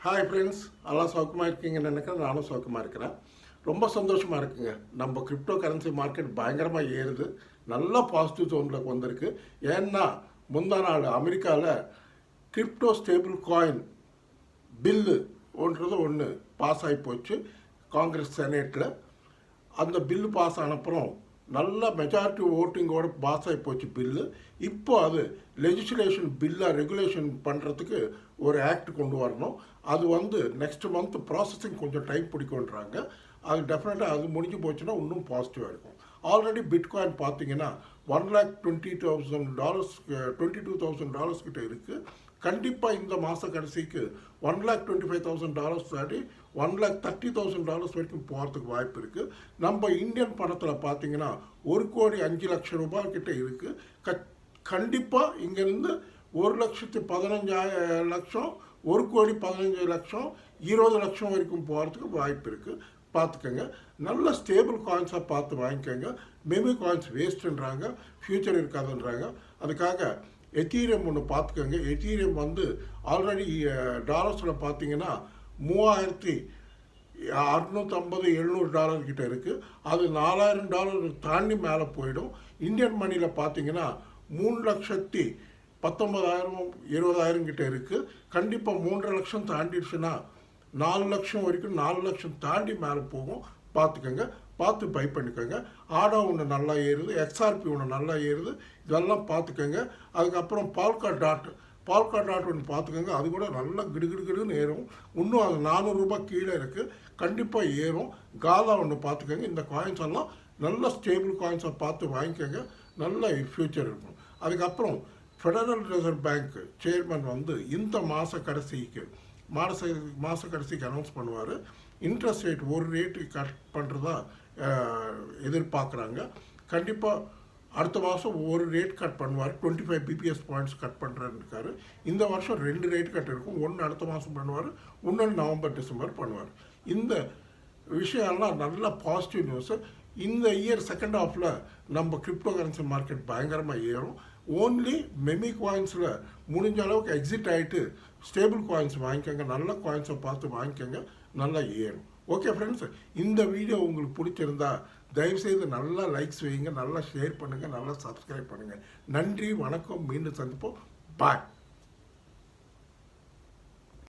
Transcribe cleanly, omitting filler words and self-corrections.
Hi friends, எல்லாம் சௌக்கமாக இருக்கீங்கன்னு நினைக்கிறேன். நானும் சௌக்கமாக இருக்கிறேன். ரொம்ப சந்தோஷமாக இருக்குங்க. நம்ம கிரிப்டோ கரன்சி மார்க்கெட் பயங்கரமாக ஏறுது. நல்ல பாசிட்டிவ் ஜோனில் வந்திருக்கு. ஏன்னா முந்தா நாள் அமெரிக்காவில் கிரிப்டோ ஸ்டேபிள் காயின் பில்லு ஒன்று பாஸ் ஆகி போச்சு காங்கிரஸ் செனேட்டில். அந்த பில்லு பாஸ் ஆனப்புறம் நல்ல மெஜாரிட்டி ஓட்டிங்கோட பாஸ் ஆகி போச்சு பில்லு. இப்போ அது லெஜிஸ்லேஷன் பில்லாக ரெகுலேஷன் பண்ணுறதுக்கு ஒரு ஆக்ட் கொண்டு வரணும். அது நெக்ஸ்ட் மந்த் ப்ராசஸிங் கொஞ்சம் டைம் பிடிக்குன்றாங்க. அது டெஃபினட்டாக அது முடிஞ்சு போச்சுன்னா இன்னும் பாசிட்டிவாக இருக்கும். ஆல்ரெடி பிட்காயின் பார்த்தீங்கன்னா $1,20,000 $22,000 கிட்ட இருக்குது. கண்டிப்பாக இந்த மாத கடைசிக்கு $1,25,000 தாண்டி $1,30,000 வரைக்கும் போகிறதுக்கு வாய்ப்பு இருக்குது. நம்ம இந்தியன் பணத்தில் பார்த்தீங்கன்னா 1,05,00,000 கிட்ட இருக்குது. கண்டிப்பாக இங்கேருந்து 1,15,00,000 1,15,00,000 20 லட்சம் வரைக்கும் போகிறதுக்கு வாய்ப்பு இருக்குது. பார்த்துக்கோங்க. நல்ல ஸ்டேபிள் காயின்ஸாக பார்த்து வாங்கிக்கோங்க. மெமி காயின்ஸ் வேஸ்ட்டுன்றாங்க, ஃப்யூச்சர் இருக்காதுன்றாங்க. அதுக்காக எத்தீரியம் ஒன்று பார்த்துக்கோங்க. எத்தீரியம் ஆல்ரெடி டாலர்ஸில் பார்த்தீங்கன்னா $3,650-700 கிட்ட இருக்குது. அது $4,000 தாண்டி மேலே போயிடும். இந்தியன் மணியில் பார்த்தீங்கன்னா 3,19,000 கிட்ட இருக்குது. கண்டிப்பாக 3.5 லட்சம் தாண்டிடுச்சுன்னா 4 லட்சம் வரைக்கும் 4 லட்சம் தாண்டி மேலே போகும். பார்த்துக்கோங்க, பார்த்து பை பண்ணிக்கோங்க. ஆடா ஒன்று நல்லா ஏறுது, XRP ஒன்று நல்லா ஏறுது. இதெல்லாம் பார்த்துக்கோங்க. அதுக்கப்புறம் பால்கா டாட் ஒன்று பார்த்துக்கோங்க. அது கூட நல்லா கிடுகிடுன்னு ஏறும். இன்னும் அது $400 கீழே இருக்குது. கண்டிப்பாக ஏறும். காலா ஒன்று பார்த்துக்கோங்க. இந்த காயின்ஸ் எல்லாம் நல்ல ஸ்டேபிள் காயின்ஸை பார்த்து வாங்கிக்கோங்க. நல்ல ஃப்யூச்சர் இருக்கும். அதுக்கப்புறம் ஃபெடரல் ரிசர்வ் பேங்க் சேர்மன் இந்த மாத கடைசிக்கு அனௌன்ஸ் பண்ணுவார். இன்ட்ரெஸ்ட் ரேட் ஒரு ரேட்டு கட் பண்ணுறதா எதிர்பார்க்குறாங்க. கண்டிப்பாக அடுத்த மாதம் ஒரு ரேட் கட் பண்ணுவார். 25 BPS பாயிண்ட்ஸ் கட் பண்ணுறான்னு இருக்காரு. இந்த வருஷம் 2 ரேட் கட் இருக்கும். ஒன்று அடுத்த மாதம் பண்ணுவார், இன்னொன்று நவம்பர் டிசம்பர் பண்ணுவார். இந்த விஷயம்லாம் நல்ல பாசிட்டிவ் நியூஸு. இந்த இயர் செகண்ட் ஹாஃபில் நம்ம கிரிப்டோ கரன்சி மார்க்கெட் பயங்கரமாக ஏறும். ஓன்லி மெமி காயின்ஸில் முடிஞ்ச அளவுக்கு எக்ஸிட் ஆகிட்டு ஸ்டேபிள் காயின்ஸ் வாங்கிக்கோங்க. நல்ல காயின்ஸை பார்த்து வாங்கிக்கோங்க. நல்லா ஏறும். ஓகே ஃப்ரெண்ட்ஸ், இந்த வீடியோ உங்களுக்கு பிடிச்சிருந்தா தயவுசெய்து நல்லா லைக்ஸ் வைங்க, நல்லா ஷேர் பண்ணுங்கள், நல்லா சப்ஸ்கிரைப் பண்ணுங்கள். நன்றி, வணக்கம். மீண்டும் சந்திப்போம். பாய்.